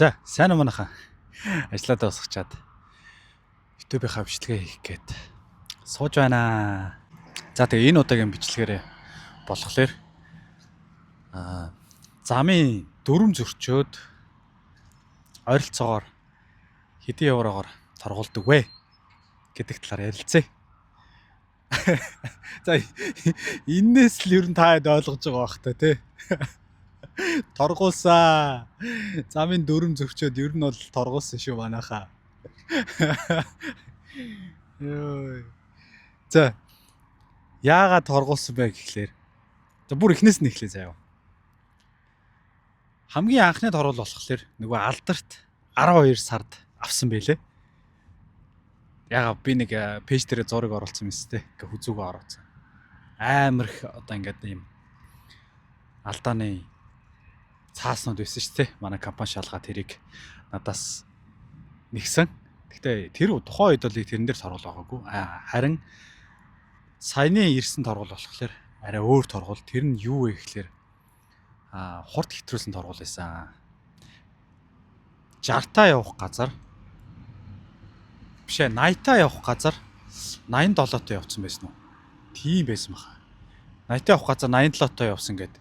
За, сайн уу манайхан. Ажлаа дуусгачаад YouTube-ийнхаа бичлэгээ хийх гээд сууж байна. За тэгээ энэ удаагийн бичлэгээр болохоор замын дүрм зөрчөөд ойролцоогоор хэдэн еврогоор торгуулдаг вэ гэдэг талаар ярилцъя. За энээс л ер нь та хэд ойлгож байгаа бах та тий. Торгуулсан. Замын дүрм зөрчөөд ер нь бол торгуулсан шүү манайхаа. Йой. За яагаад торгуулсан бэ гэхлээр за бүр эхнээс нь эхлэе заяа. Хамгийн анхны торгуул болохоор нөгөө алдарт 12 сард авсан байлээ. Яагаад би нэг пэйж дээр зураг оруулсан юмс тээ. Ингээ хүзүүгөө оруулсан. Амар их одоо ингээд юм алдааны цааснууд байсан шүү дээ. Манай компани шалгаад тэрийг надаас нэгсэн. Гэхдээ тэр тухайн үед бол тэрэн дээр торгуул байгаагүй. Харин саяны ирсэн торгуул болохоор арай өөр торгуул. Тэр нь юу вэ гэхээр хурд хэтрүүлсэн торгуул байсан. 60-таа явах газар бишээ 80-таа явах газар 87-тоо явцсан байсан уу? Тийм байсан баха. 80-таа явах газар 87-тоо явсан гэд.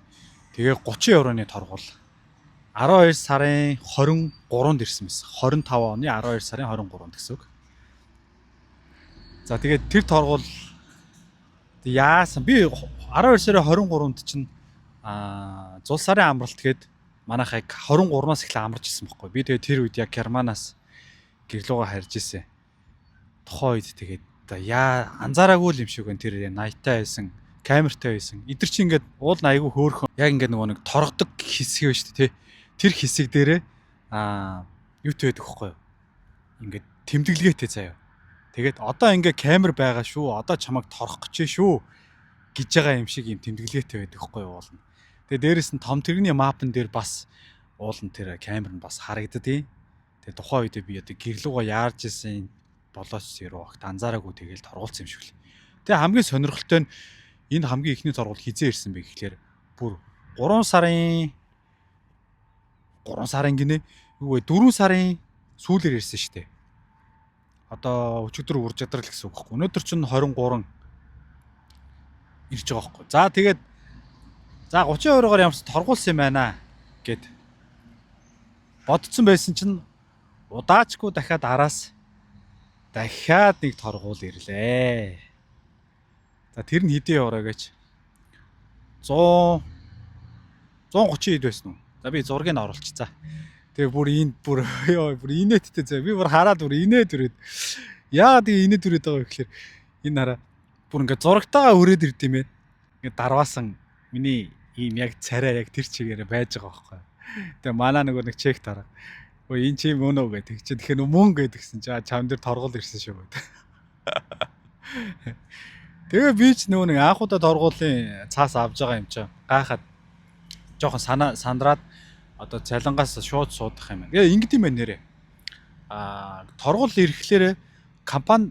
Тэгээ 30 евроны торгуул 12 сарын 23-нд ирсэн байсан. 25 оны 12 сарын 23-нд гэсэн үг. За тэгээд тэр торгуул яасан би 12 сарын 23-нд чинь зул сарын амралт гээд манайхыг 23-наас эхлээ амарч ирсэн байхгүй. Би тэгээд тэр үед яг Германаас гэрлүүгээ харж ирсэн. Тухайн үед тэгээд анзаараагүй л юм шиг байна. Тэр 80-таа байсан, камертай байсан. Эдгэр чи ингээд уул айгүй хөөхөн яг ингээд нөгөө нэг торгодог хэсэг байна шүү дээ, тий. Тэр хэсэг дээрээ юутэй байдаг хөхгүй. Ингээд тэмдэглэгээтэй заяа. Тэгээд одоо ингээ камер байгаа шүү. Одоо чамайг торох гэж шүү гэж байгаа юм шиг юм тэмдэглэгээтэй байдаг хөхгүй уулна. Тэгээд дээрэс нь том тэрэгний мапн дээр бас уулна тэр камер нь бас харагддیں۔ Тэгээд тухайн үед би одоо гэрлүүгээ яарж исэн болооч зэро огт анзаараагүй тэгэл торгуулсан юм шиг л. Тэгээ хамгийн сонирхолтой нь энэ хамгийн ихний торгуул хизээ ирсэн бэ гэхлээр бүр 3 сарын гинэ юу вэ 4 сарын сүүлээр ирсэн шүү дээ. Одоо өчигдөр урж ядрал гэсэн үг байхгүй. Өнөөдөр чинь 23 ирж байгаа байхгүй. За тэгээд за 30 еврогоор ямарч торгуулсан юм байна гэд бодцсон байсан чинь удаачгүй дахиад араас дахиад нэг торгуул ирлээ. За тэр нь хэдэн евро гэж 130 хэд байсан уу? За би зургийг нь оруулчихсан. Тэгээ бүр инээдтэй зөө. Би бүр хараад бүр инээд үрээд. Яагаад ингэ инээд үрээд байгаа вэ гэхээр энэ хараа бүр ингээ зурагтайгаа өрөөд ирд юм бэ. Ингээ дарваасан миний ийм яг царай яг тэр чигээр байж байгаа байхгүй. Тэгээ манаа нэг чек тараа. Өө энэ чи мөн үү гэдэг чи тэгэхээр мөн гэдгсэн чи чам дээр торгуул ирсэн шүү гэдэг. Тэгээ би ч нэг анхудаа торгуулийн цаас авж байгаа юм чи гайхаад жоохон сандраад одоо цалингаас шууд суудах юм байна. Тэгээ ингэдэм юм байна нэрээ. Торгуул ирэхлээр компани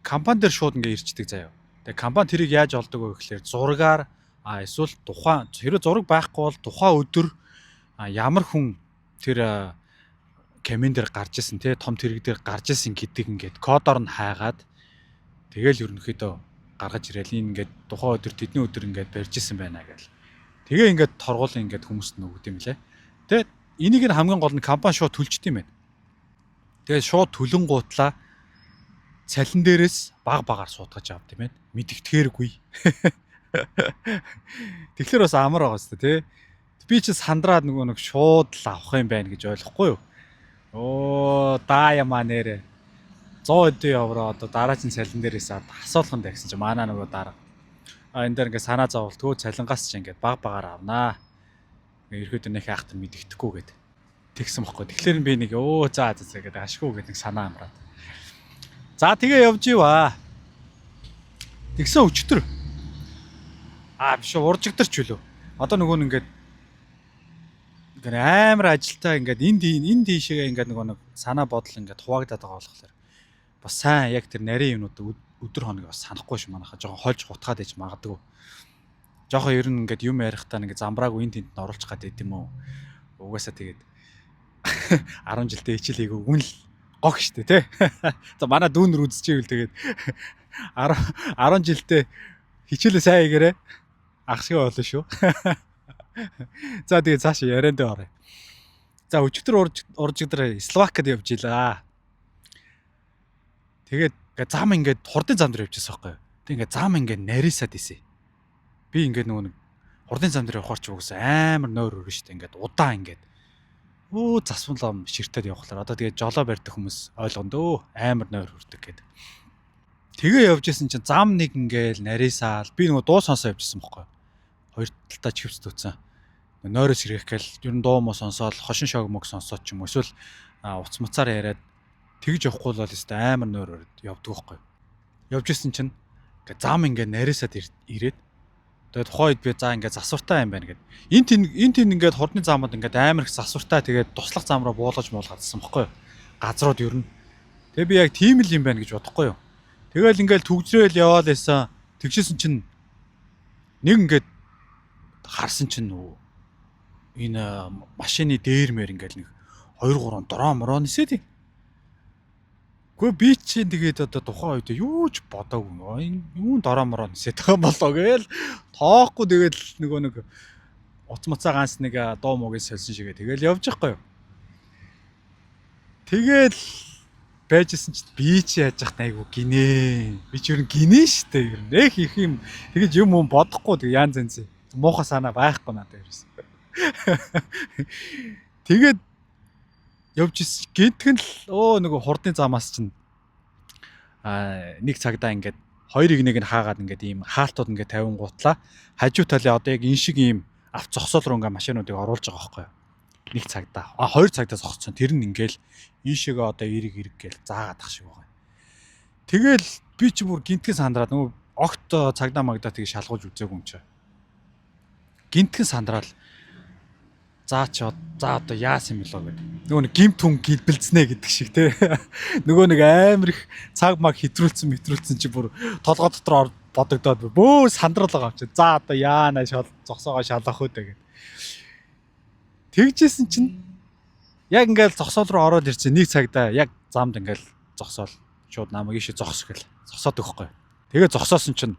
дээр шууд ингээ ирчдэг заяа. Тэгээ компани тэрийг яаж олдог вэ гэхээр зургаар эсвэл тухайн хэрэв зураг байхгүй бол тухайн өдөр ямар хүн тэр камен дээр гарч исэн тий том тэрэг дээр гарч исэн гэдэг ингээд кодоор нь хайгаад тэгэл ерөнхийдөө гаргаж ирээл ингээд тухайн өдөр тэдний өдөр ингээд барьж исэн байна гэл. Тэгээ ингээд торгуулийн ингээд хүмүүст нөгөөд юм лээ. Тэгээд энийг нь хамгийн гол нь компани шууд төлчт юм байна. Тэгээд шууд төлөн гуутлаа цалин дээрээс багаар суудгаж авд юм байна. Мэдэгдэхээргүй. Тэгэхээр бас амар байгаа шүү дээ, тий. Би ч сандраад нэг шууд л авах юм байна гэж ойлгохгүй юу? Оо, даа ямаа нэрэ. 100 евро одоо дараагийн цалин дээрээс асуулхан дагсан чи манаа нөгөө дараа. Энэ дээр ингээ санаа зовлт төө цалингаас ч ингээ багаар авнаа. Ерөөдөө нэг хайхтар мэддэхгүй гээд тэгсэн бохгүй. Тэгэхээр би нэг за гэдэг ашгүй гэдэг санаа амраад. За тэгээ явж иваа. Тэгсэн өчтөр. Биш уржигдэрч үлээ. Одоо нөгөө ингээд амар ажилтаа ингээд энд ийшээ ингээд нэг санаа бодол ингээд хуваагдаад байгаа болохоор бас сайн яг тэр нарийн юмнууд өдөр хоног бас санахгүй шүү манайхаа жоохон хольж гутгаад ээж магадгүй. Жоохон ер нь ингээд юм ярихтаа нэг замбрааг үн тэнт нь оруулах гэдэг юм уу. Угаасаа тэгээд 10 жилдээ хичээл хийгээгүй үн л гог штэ тий. За манай дүүнэр үзчихвэл тэгээд 10 жилдээ хичээлээ сайн хийгээрээ ах шиг болно шүү. За тэгээд цааш ярианд орё. За өчигдөр уржигдөр Словакиад явж илаа. Тэгээд зам ингээд хурдын зам дээр явчихсан байхгүй юу. Тэг ингээд зам ингээд нарийсаад исэн. Би ингээд нөгөө хурдын зам дээр явахаар ч угсаа амар нойр өрнө штэ ингээд удаан ингээд засвалам ширтээд явхлаар одоо тэгээд жолоо барьдаг хүмүүс ойлгондөө амар нойр хүрдэг гэдэг. Тэгээ явж исэн чинь зам нэг ингээл нарийсаал би нөгөө дуу сонсоо явжсэн байхгүй. Хоёр талдаа чивс дүүцэн. Нойроос ирэх гээл ер нь дуу муу сонсоод хошин шог мөг сонсоод ч юм эсвэл уц муцаар яриад тэгж явахгүй бол өстой амар нойр явдаг байхгүй. Явж исэн чинь зам ингээд нарийсаад ирээд тэгээд тухайн үед би за ингээд засвартай юм байна гэд. Энд ингээд хурдны заамууд ингээд амар их засвартай тэгээд туслах зам руу буулгаж гадсан байхгүй юу? Газрууд ер нь. Тэгээ би яг тийм л юм байна гэж бодохгүй юу? Тэгэл ингээд төгжрөөл яваал байсан. Тэгшсэн чинь нэг ингээд харсан чинь энэ машины дээрмээр ингээд нэг 2 3 дроо мороо нисээд. Гэхдээ би чинь тэгээд одоо тухайн үед юу ч бодоогүй. Юун дороо мороо нисээд байгаа болоо гээл тоохгүй тэгээд нөгөө нэг уц муцаа ганц нэг дуу муугийн сольсон шигээ тэгэл явж байхгүй юу. Тэгэл байжсэн чинь би чи яаж яхад айгу гинэ. Би ч ер нь гинэ штэ ер нь. Эх их юм тэгэж юм бодохгүй тэг янз янз. Муухай санаа байхгүй надад ерөөс. Тэгээд явж гинтгэн л нөгөө хурдны замаас чинь нэг цагдаа ингээд хоёрыг нэг нь хаагаад ингээд ийм хаалтууд ингээд 50 гутлаа хажуу талын одоо яг энэ шиг ийм авц зогсоол руу ингээд машинуудыг оруулж байгаа байхгүй юу. Нэг цагдаа хоёр цагдаа зогссон. Тэр нь ингээл ийшээгээ одоо эрэг гээл заагаад ах шиг байгаа. Тэгэл би ч бүр гинтгэн сандраад нөгөө огт цагдаа магдаа тийг шалгуулж үзээгүй юм чи. Гинтгэн сандраал за одоо яасан юм болоо гэдэг. Нөгөө нэг гимт хүн гэлбэлцнэ гэдэг шиг те. Нөгөө нэг амар их цаг маг хэтрүүлсэн чи бүр толгой дотор бодогдоод бөө сандрал байгаа юм чи. За одоо яана зогсоогоо шалгах үү гэдэг. Тэгжсэн чинь яг ингээл зогсоол руу ороод ирсэн нэг цагдаа яг замд ингээл зогсоол шууд намайг ийшээ зогс гэл зогсоод өгөхгүй. Тэгээ зогсоосон чинь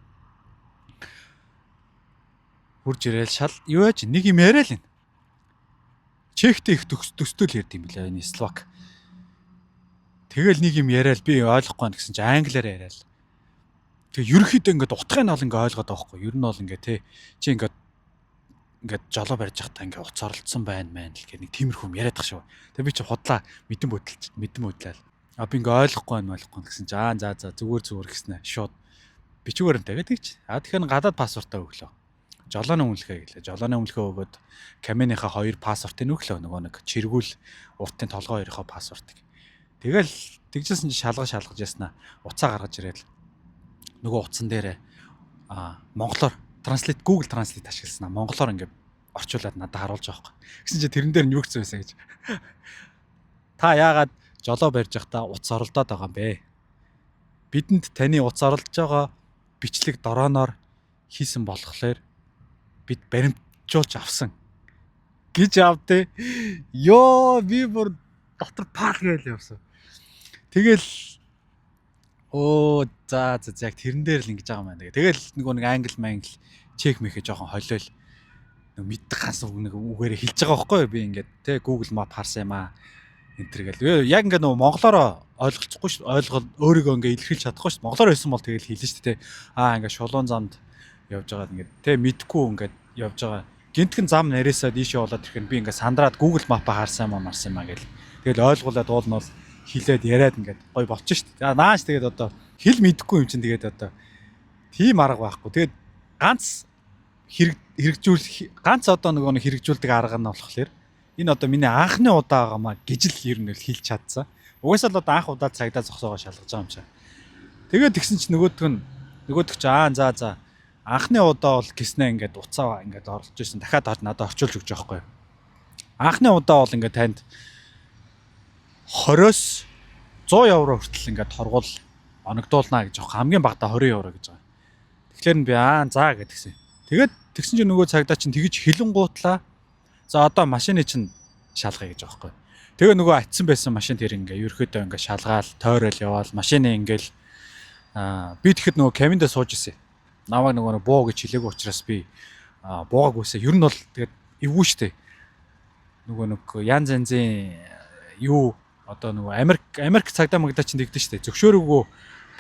хурж ирээл шал юу яаж нэг юм яриа л энэ. Чехтэй их төстөл ярьд юм билээ энэ Словак. Тэгэл нэг юм яриад би ойлгохгүй гэсэн чинь англиар яриад. Тэгээ ерөөхдөө ингээд утгыг нь ол ингээд ойлгоод байгаа хгүй. Ер нь бол ингээд те чи ингээд жолоо барьж явахдаа ингээд уц оролцсон байна мэн л гэх нэг тиймэрхүү юм яриад тах шүү. Тэгээ би чи худлаа мэдэн бодлаа. Би ингээд ойлгохгүй гэсэн чинь за зүгээр гэснэ шууд бичгээр нь тэгээд тэгч. Тэгэхээр гадаад паспортаа өглөө. Жолооны үнэлгээ гэлээ. Жолооны үнэлгээ өгөөд каминыхаа 2 паспортыг өглөө нөгөө нэг чиргүүл уртын толгой 2-ийнхаа паспортыг. Тэгэл тэгжсэн чинь шалгаж яснаа. Уцаа гаргаж ирээд нөгөө утсан дээр монголоор Google Translate ашигласнаа. Монголоор ингээд орчуулад надад харуулж байгаа юм. Гэсэн чинь тэрэн дээр нь юу гэсэн байсан гэж. Та яагаад жолоо барьж явахдаа уц оролдоод байгаа юм бэ? Бидэнд таны уц оролдож байгаа бичлэг дорооноор хийсэн болохоор бид баримтжуулж авсан гэж авдээ. Йоо би бүр дотор паах гээл явсан. Тэгэл за яг тэрэн дээр л ингэж байгаа юм байна. Тэгэл нөгөө нэг англи чек мэхэ жоохон холиол мэддэг хас нэг үгээрээ хэлж байгаа байхгүй би ингээд те Google Map харсан юм аа энэ төр гэл. Яг ингээд нөгөө монголоор ойлголцохгүй шүү. Өөрийгөө ингээд илэрхийлж чадахгүй шүү. Монголоор хэлсэн бол тэгэл хэлнэ шүү те. Ингээд шулуун замд явж байгаа ингээд те мэдхгүй ингээд явж байгаа. Гинтгэн зам нарийсаад ийшээ болоод ирэхэд би ингээд сандраад Google Map-а харсан юм аа гэл. Тэгэл ойлгуулад уул нь бол хилээд яриад ингээд гой болчих шүү дээ. Нааш тэгээд одоо хэл мэдхгүй юм чинь тэгээд одоо тийм арга байхгүй. Тэгээд ганц ганц одоо нөгөө нэг хэрэгжүүлдэг арга нь болохоор энэ одоо миний анхны удаа байгаамаа гэж л ер нь хэлж чадсан. Угаасаа л одоо анх удаа цагдаа зогсоогоо шалгаж байгаа юм чаа. Тэгээд тэгсэн чинь нөгөөдөг чи за анхны удаа бол гиснэ ингээд уцаа ингээд орлож ирсэн. Дахиад надад орчуулж өгч байгаа байхгүй. Анхны удаа бол ингээд танд 20-с 100 евро хүртэл ингээд торгуул оногдуулнаа гэж байгаа. Хамгийн багадаа 20 евро гэж байгаа. Тэгэхээр би за гэдгсэн. Тэгээд тэгсэн чинь нөгөө цагдаа чинь тэгж хилэн гуутлаа. За одоо машины чинь шалгая гэж байгаа байхгүй. Тэгээ нөгөө атсан байсан машин тэр ингээ ерөөхдөө ингээ шалгаал, тойрол яваал, машины ингээл би тэгэхэд нөгөө кабиндээ сууж исэн. Намайг нөгөө буу гэж хэлээгүй учраас би буугаагүйсээ. Ер нь бол тэгээд эвгүй штэ. Нөгөө нэг янз янзын юу одоо нөгөө Америк цагдаа магдаа чинь тэгдэж штэ. Зөвшөөрөөгүй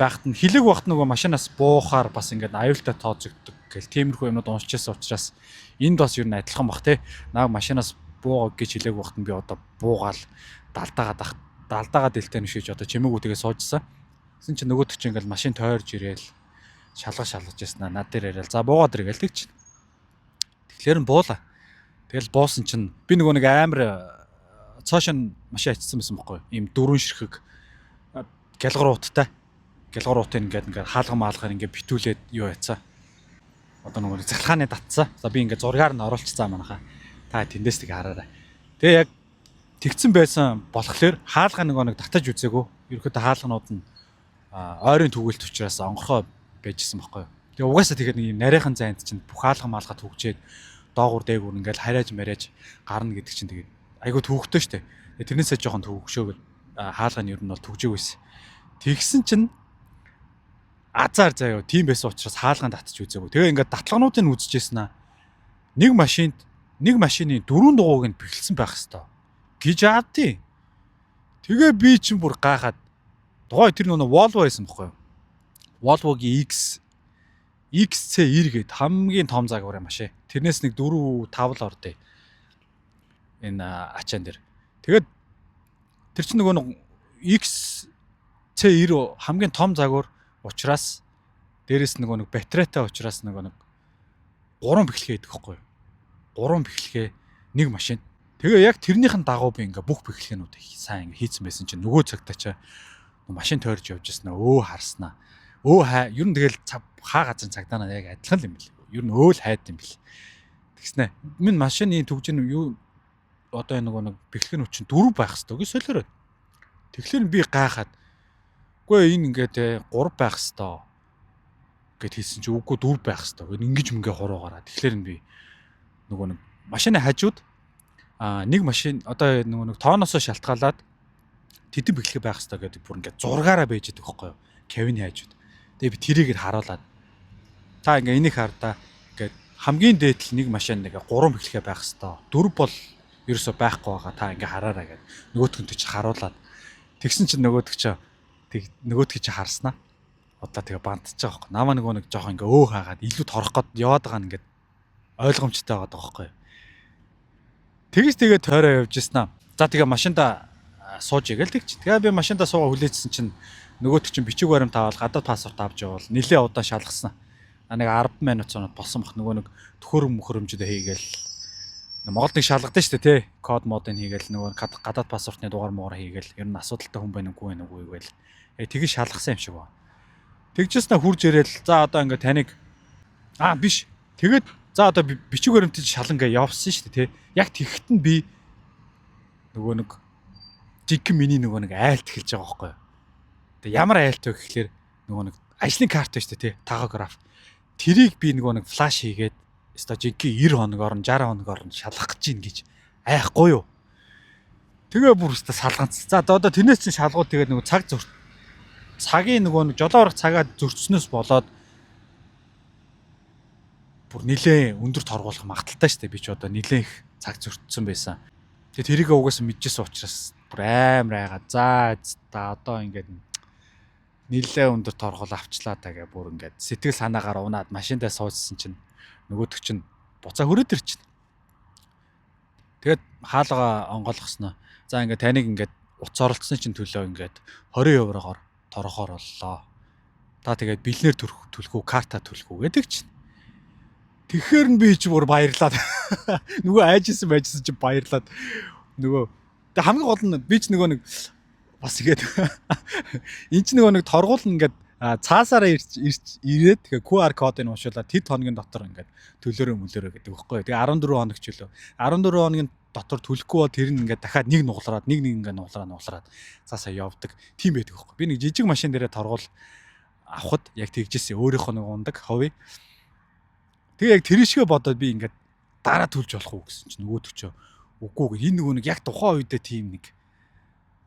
байхад нь хилэг багт нөгөө машинаас буухаар бас ингээд аюултай тооцогддог гэл тиймэрхүү юмнууд уншижсэн учраас энд бас ер нь адилхан бах те. Наа машинаас буугаа гэж хилэг багт нь би одоо буугаал далдаагаа дэлтэй нөшиж одоо чимээгүү тэгээ суужсан. Гэсэн чинь нөгөөдөг чинь ингээд машин тойрж ирээл шалгаж яснаа над дээр яриад за буугаад ирэгээл тэг чинь. Тэгэхээр нь буула. Тэгэл буусан чинь би нөгөө нэг амар цааш нь машин ачсан байсан байхгүй. Ийм дөрвөн ширхэг гялгарууттай. Гялгаруутын ингээд хаалга маалгаар ингээд битүүлээд юу яцаа. Одоо нөгөө захлааны татсан. За би ингээд зургаар нь оруулчихсан манайхаа. Та тэндээс тийг хараарай. Тэгээ яг тэгсэн байсан болохоор хаалга нөгөө нэг татаж үзээгүй. Ерөөхдөө хаалганууд нь ойрын түгээлт учраас онгорхоо байжсэн байхгүй. Тэгээ угаасаа тэгэхээр нэг юм нарийнхан зайд чинь бүх хаалга маалга түгжээд доогуур дээгүүр ингээд харяаж маряаж гарна гэдэг чинь тэгээд айгуу төвөгтэй штэ. Тэрнээсээ жоохон төвөгшөөгөл хаалга нь ер нь бол түгжээгүйсэн. Тэгсэн чинь азар заяа тийм байсан учраас хаалгаанд татчих үзээгүй. Тэгээ ингээд датлагнуудыг үзчихсэн аа. Нэг машины дөрөв дугуйг нь бэхэлсэн байх хэвээр гэж аадтий. Тэгээ би чинь бүр гайхаад тухай тэр нөгөө Volvo байсан байхгүй юу? Volvo-гийн XC90 гээд хамгийн том загварын машин. Тэрнээс нэг 4-5 л ордё. Энэ ачаан дээр. Тэгээд тэр чинь нөгөө XC90 хамгийн том загвар учраас дээрэс нөгөө нэг батарейтай учраас нөгөө нэг 3 бэхлэгээ идэх байхгүй юу? 3 бэхлэгээ нэг машин. Тэгээ яг тэрнийхэн дагуу би ингээ бүх бэхлэгээнүүд сайн хийцэн байсан чинь нөгөө цагтаа чаа машин тойрж явж яснаа харснаа. Ер нь тэгэл хаа газрын цагдаанаа яг адилхан юм бэл. Ер нь өөл хайд юм бэл. Тэгснэ. Минь машины төгжин юу одоо нөгөө нэг бэхлэгийн хүчин 4 байх хэвээр гэж солиороо. Тэгэхээр би гайхаад үгүй энэ ингээд 3 байх хэвээр гэд хэлсэн чи үгүй 4 байх хэвээр. Ингэж мөнгө хуруугаараа. Тэгэхээр би нөгөө нэг машины хажууд нэг машин одоо нөгөө нэг тооноосоо шалтгаалаад тэдэн бэхлэг байх хэвээр гэдэг бүр ингээд зургаараа байж байгаа байхгүй юу? Кавины хажууд. Тэгээ би тэрийг харуулад та ингээ энийг хардаа ингээд хамгийн дээдл нэг машин нэг 3 бэхлэгээ байх хэвээр. 4 бол ерөөсөө байхгүй байгаа. Та ингээ хараараа гэд нөгөөдгөнтэй чи харуулад тэгсэн чинь нөгөөдөг чи харснаа. Одоо тэгээ бантж байгаа байхгүй. Намаа нөгөө нэг жоох ингээ хаагаад илүү торох гээд яваад байгаа нь ингээд ойлгомжтой байгаа байхгүй юу? Тэгж тэгээ тойроо явж яснаа. За тэгээ машинда сууж игээл тэгч. Тэгээ би машинда суугаа хүлээжсэн чинь нөгөөдөг чинь бичиг баримт аваад гадаад паспорт авч явал нилээ удаан шалгасан. Нэг 10 минут цоноод болсон бах нөгөө нэг төхөөрөмжөд хийгээл. Монголд нэг шалгадаг шүү дээ тий. Код модыг хийгээл нөгөө гадаад паспортны дугаар муугаар хийгээл. Ер нь асуудалтай хүн байна уу үгүй гээл. Тэгж шалгасан юм шиг ба. Тэгжснаа хурж ирээл за одоо ингээ таныг биш. Тэгээд за одоо бичиг баримтыг шалан гээ явсан шүү дээ тий. Яг тэгэхэд нь би нөгөө нэг жиг миний нөгөө нэг айлт эхэлж байгаа байхгүй юу. Тэгээ ямар айлт вэ гэхэлэр нөгөө нэг ажлын карт байна шүү дээ тий. Тахограф. Тэрийг би нөгөө нэг флаш хийгээд өстой жинхэнэ 90 хоногоор нь 60 хоногоор нь шалгах гэж ийн гэж айхгүй юу. Тэгээ бүр өстой салганц. За одоо тэрнээс чинь шалгууд тэгээд нөгөө цагийн нөгөө нэг жолоо орох цагаа зөрчснөөс болоод бүр нилээ өндөр торгуулах магадaltaй шүү дээ. Би ч одоо нилээ их цаг зөрчсөн байсан. Тэгээ тэрийг угаасаа мэдчихсэн учраас бүр амар айгаа. За одоо ингээд нилээ өндөр торгуул авчлаа тагаа бүр ингээд сэтгэл санаагаар унаад машиндаа суужсэн чинь нөгөөдөг чинь буцаа хүрээд ир чинь. Тэгээд хаалгаа онгойлгосноо. За ингээд таныг ингээд утас оролцсон чинь төлөө ингээд 20 еврогоор торгохоор боллоо. Та тэгээд бэлнээр төлөх үү, карта төлөх үү гэдэг чинь. Тэгэхээр нь би ч бүр баярлаад нөгөө айжсэн чинь баярлаад нөгөө тэг хамгийн гол нь би ч нөгөө нэг бас игээд эн чинь нөгөө нэг торгуул ингээд цаасаараа ирээд тэгээ QR кодыг уншуулаад тэд хоногийн дотор ингээд төлөөрөө гэдэг байхгүй. Тэгээ 14 хоног ч үлээ. 14 хоногийн дотор төлөхгүй бол тэр нь ингээд дахиад нэг нуглараад нэг ингээд нуглараад цаасаа явдаг. Тийм байдаг байхгүй. Би нэг жижиг машин дээрээ торгуул авахд яг тэгжсэн өөрийнхөө нэг ундаг ховь. Тэгээ яг тэр шигэ бодоод би ингээд дараа төлж болох уу гэсэн чинь нөгөөдөг ч Үгүй энэ нөгөө нэг яг тухайн үедээ тийм нэг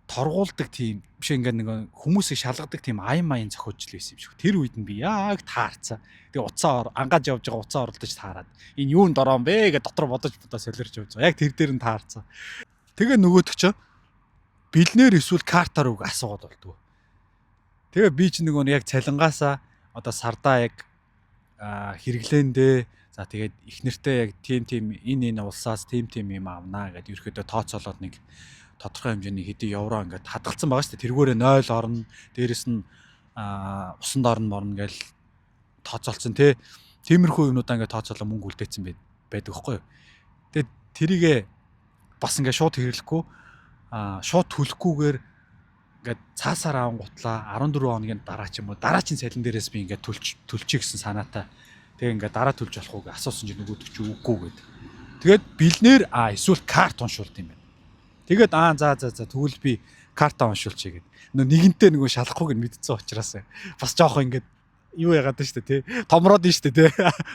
торгуулдаг тийм биш ингээд нэг хүмүүсийг шалгадаг тийм аян маян зохиож л байсан юм шиг. Тэр үед нь би яг таарцаа. Тэгээ уцаа ангааж явж байгаа уцаа оролдож таарад. Энэ юунд ороон бэ гэж дотор бодож солирч явж байгаа. Яг тэр дээр нь таарцаа. Тэгээ нөгөөдөг ч бэлнээр эсвэл картаар үг асуугаад болдгоо. Тэгээ би ч нөгөө яг цалингаасаа одоо сардаа яг хэрэглээндээ за тэгээд их нэртэй яг тийм энэ улсаас тийм юм авнаа гэдээ ерөөдөө тооцоолоод нэг тодорхой хэмжээний хэдий евро ингээд хадгалсан байгаа шүү дээ. Тэргүүрээ 0 орно. Дээрэс нь усанд орно гэж тооцоолцсон тий. Тиймэрхүү юмудаа ингээд тооцоолоо мөнгө үлдээсэн байдаг байхгүй юу. Тэгээд тэрийгээ бас ингээд шууд хэрэглэхгүй шууд төлөхгүйгээр ингээд цаасаар авангуутлаа 14 хоногийн дараа ч юм уу дараагийн цалин дээрээс би ингээд төлчих гэсэн санаатай. Тэгээ ингээд дараа төлж болох уу гэж асуусан чинь нөгөөдөг чи үгүй гэдэг. Тэгээд бэлнээр эсвэл карт уншуулт юм байна. Тэгээд за тэгвэл би карта уншуулчих гээд. Нэгэнтээ нөгөө шалахгүйг нь мэдсэн учраас бас жоохоо ингээд юу яагаад нь штэ тий. Томроод нь штэ тий.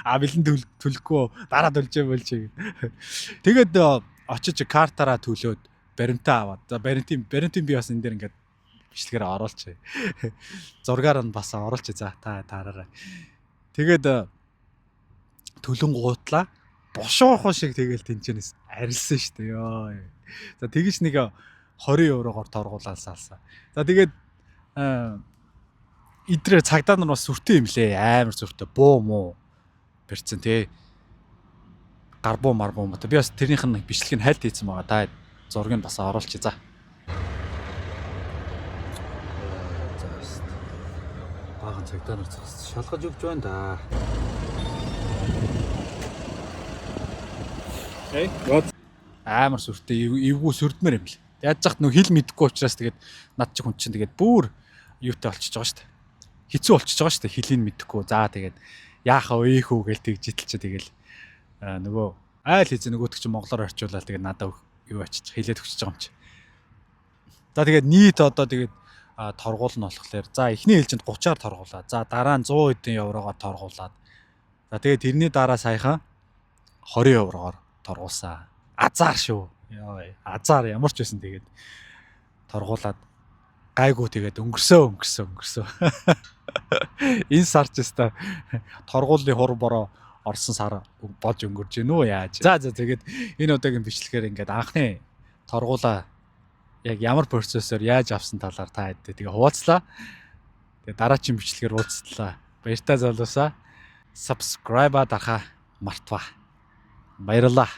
Бэлэн төлөхгүй дараа төлжээ болчих. Тэгээд очиж картаараа төлөөд баримтаа аваад. За баримтын би бас энэ дээр ингээд бичлэгээр оруулчих. Зургаар нь бас оруулчих. За та таараарай. Тэгээд төлөн гуутлаа бошоохоо шиг тэгэл тэнчэнэс арилсан штэ ёо. За тэгэж нэг 20 еврогоор торгуулаасаалсан. За тэгээд идрээ цагдаа нар бас сүртэй юм лээ. Амар сүртэй. Буу муу барьцсан тий. Гарбуу марбуу мата. Би бас тэрнийх нь бичлэг нь хайлт хийсэн байгаа. Та зургийг бас оруулчих. За. Баахан цагдаа нар шалгаж өгч байна да. Амар сүртэй эвгүй сүрдмэр юм л. Яаж захт нөх хэл мэдэхгүй учраас тэгээд над чи хүн чинь тэгээд бүр юутай болчихж байгаа шүү дээ. Хэцүү болчихж байгаа шүү дээ хэлийг мэдэхгүй. За тэгээд яахаа өөхөө гээл тэгж итэлчээ тэгэл нөгөө айл хийзээ нөгөөдөг чинь монголоор орчуулаад тэгээд надад юу ачиж хэлээд өгчөж байгаа юм чи. За тэгээд нийт одоо тэгээд торгуул нь болохоор за эхний ээлжинд 30-аар торгуулаа. За дараа нь 100 хэдэн еврогоор торгуулаад. За тэгээд тэрний дараа саяхан 20 еврогоор торгуулсан. Азар шүү. Яа, азар ямар ч байсан тэгээд торгуулаад гайгүй тэгээд өнгөрсөө. Энэ сар ч өстой торгуулын хур бороо орсон сар болж өнгөрж гинөө яаж. За тэгээд энэ удаагийн бичлэгээр ингээд анхны торгуулаа яг ямар процессор яаж авсан талаар та хэд тэгээ хуваалцлаа. Тэгээ дараагийн бичлэгээр уулзтлаа. Баяртай залуусаа. Subscribe дарахаа мартва. Баярлалаа.